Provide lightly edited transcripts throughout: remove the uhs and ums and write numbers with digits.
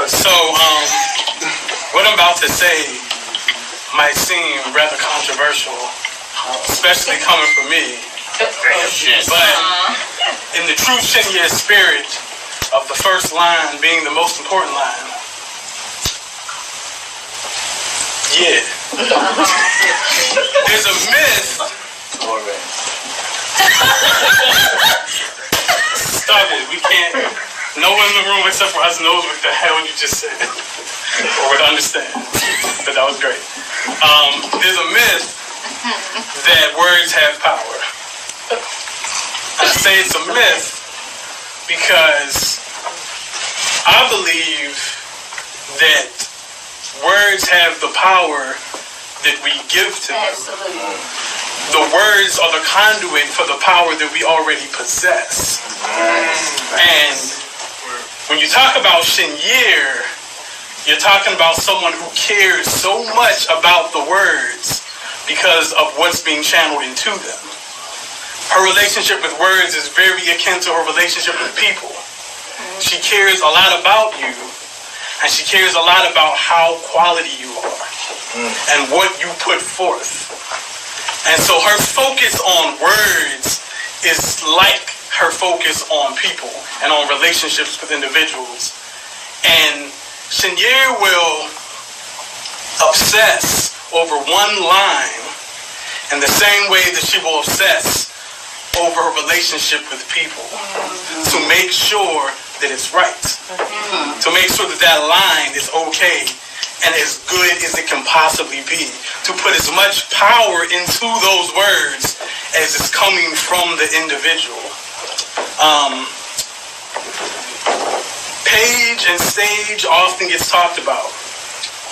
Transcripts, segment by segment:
So, what I'm about to say might seem rather controversial, especially coming from me. But in the true Chin-yer spirit of the first line being the most important line, there's a myth. Stop it. We can't. No one in the room except for us knows what the hell you just said or would understand. But that was great. There's a myth that words have power. I say it's a myth because I believe that words have the power that we give to them. Absolutely. The words are the conduit for the power that we already possess. And when you talk about Chin-yer, you're talking about someone who cares so much about the words because of what's being channeled into them. Her relationship with words is very akin to her relationship with people. She cares a lot about you, and she cares a lot about how quality you are and what you put forth. And so her focus on words is like her focus on people and on relationships with individuals. And Chin-yer will obsess over one line in the same way that she will obsess over her relationship with people to make sure that it's right, to make sure that that line is okay and as good as it can possibly be, to put as much power into those words as is coming from the individual. Page and stage often gets talked about.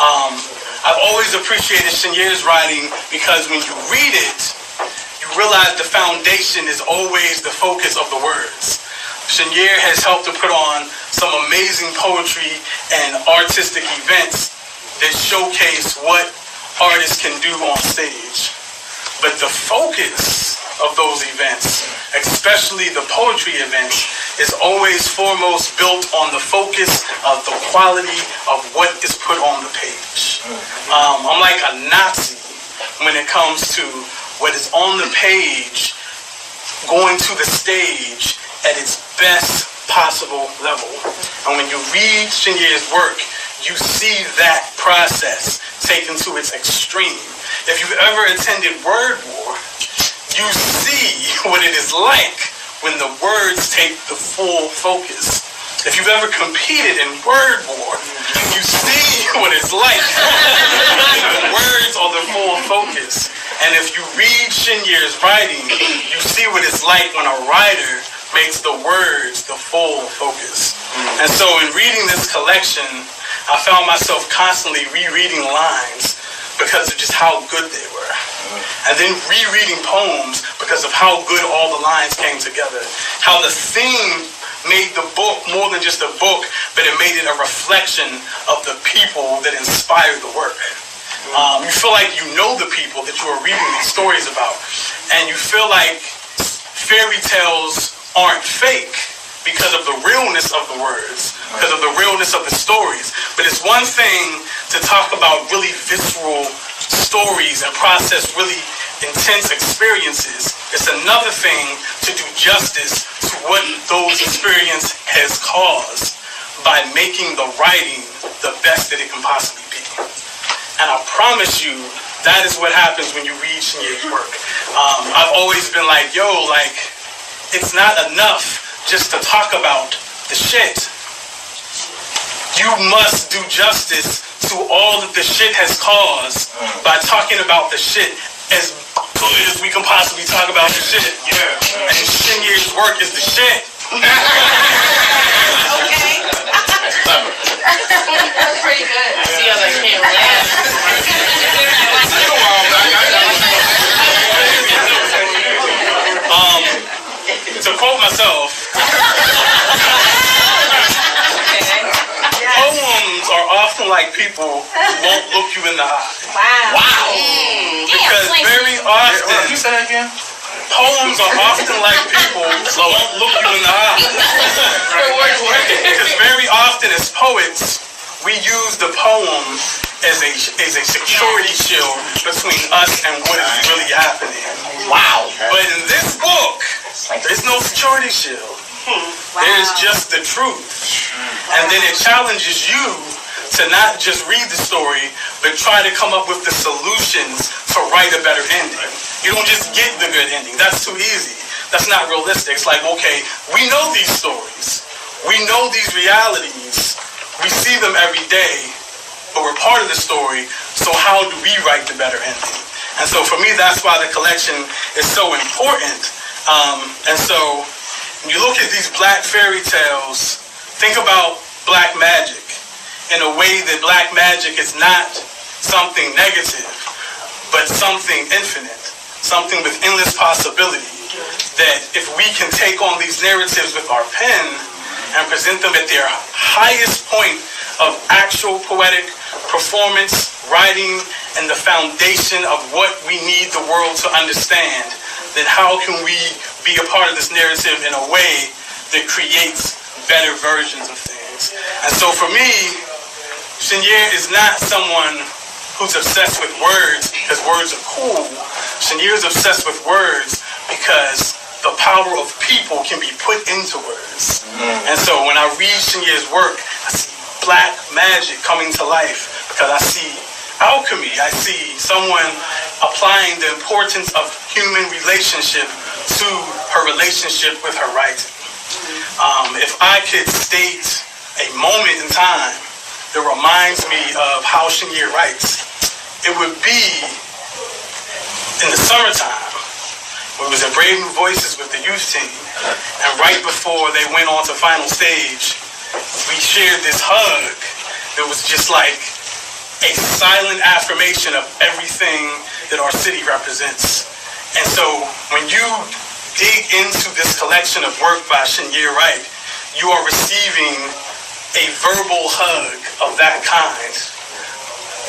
I've always appreciated Chin-yer's writing because when you read it, you realize the foundation is always the focus of the words. Chin-yer has helped to put on some amazing poetry and artistic events that showcase what artists can do on stage. But the focus of those events, especially the poetry events, is always foremost built on the focus of the quality of what is put on the page. I'm like a Nazi when it comes to what is on the page going to the stage at its best possible level. And when you read Chin-yer's work, you see that process taken to its extreme. If you've ever attended Word War, you see what it is like when the words take the full focus. If you've ever competed in Word War, you see what it's like when the words are the full focus. And if you read Chin-yer's writing, you see what it's like when a writer makes the words the full focus. And so in reading this collection, I found myself constantly rereading lines because of just how good they were. And then rereading poems because of how good all the lines came together. How the theme made the book more than just a book, but it made it a reflection of the people that inspired the work. You feel like you know the people that you are reading these stories about. And you feel like fairy tales aren't fake because of the realness of the words, because of the realness of the stories. But it's one thing to talk about really visceral stories and process really intense experiences. It's another thing to do justice to what those experiences has caused by making the writing the best that it can possibly be. And I promise you, that is what happens when you read Chin-yer's work. I've always been like, it's not enough just to talk about the shit. You must do justice to all that the shit has caused by talking about the shit as good as we can possibly talk about the shit. Yeah. And Chin-yer's work is the shit. Okay. That's pretty good. See how they can't to quote myself, poems are often like people who won't look you in the eye. Wow. Because very often, you say that again? Poems are often like people who won't look you in the eye. Because very often as poets, poets, we use the poem as a security shield between us and what is really happening. Wow. But in this book, there's no security shield. There's just the truth. And then it challenges you to not just read the story, but try to come up with the solutions to write a better ending. You don't just get the good ending. That's too easy. That's not realistic. It's like, okay, we know these stories. We know these realities. We see them every day, but we're part of the story. So how do we write the better ending? And so for me, that's why the collection is so important. And so when you look at these black fairy tales, think about black magic in a way that black magic is not something negative, but something infinite, something with endless possibility. That if we can take on these narratives with our pen and present them at their highest point of actual poetic performance, writing, and the foundation of what we need the world to understand, then how can we be a part of this narrative in a way that creates better versions of things? And so for me, Chin-yer is not someone who's obsessed with words because words are cool. Chin-yer is obsessed with words because the power of people can be put into words. And so when I read Chin-yer's work, I see black magic coming to life because I see alchemy. I see someone applying the importance of human relationship to her relationship with her writing. If I could state a moment in time that reminds me of how Chin-yer writes, it would be in the summertime. We was in Brave New Voices with the youth team, and right before they went on to final stage, we shared this hug that was just like a silent affirmation of everything that our city represents. And so when you dig into this collection of work by Chin-yer Wright, you are receiving a verbal hug of that kind.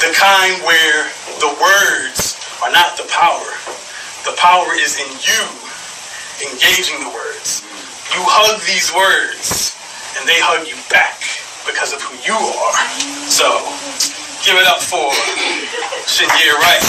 The kind where the words are not the power. The power is in you engaging the words. You hug these words, and they hug you back because of who you are. So, give it up for Chin-yer Wright.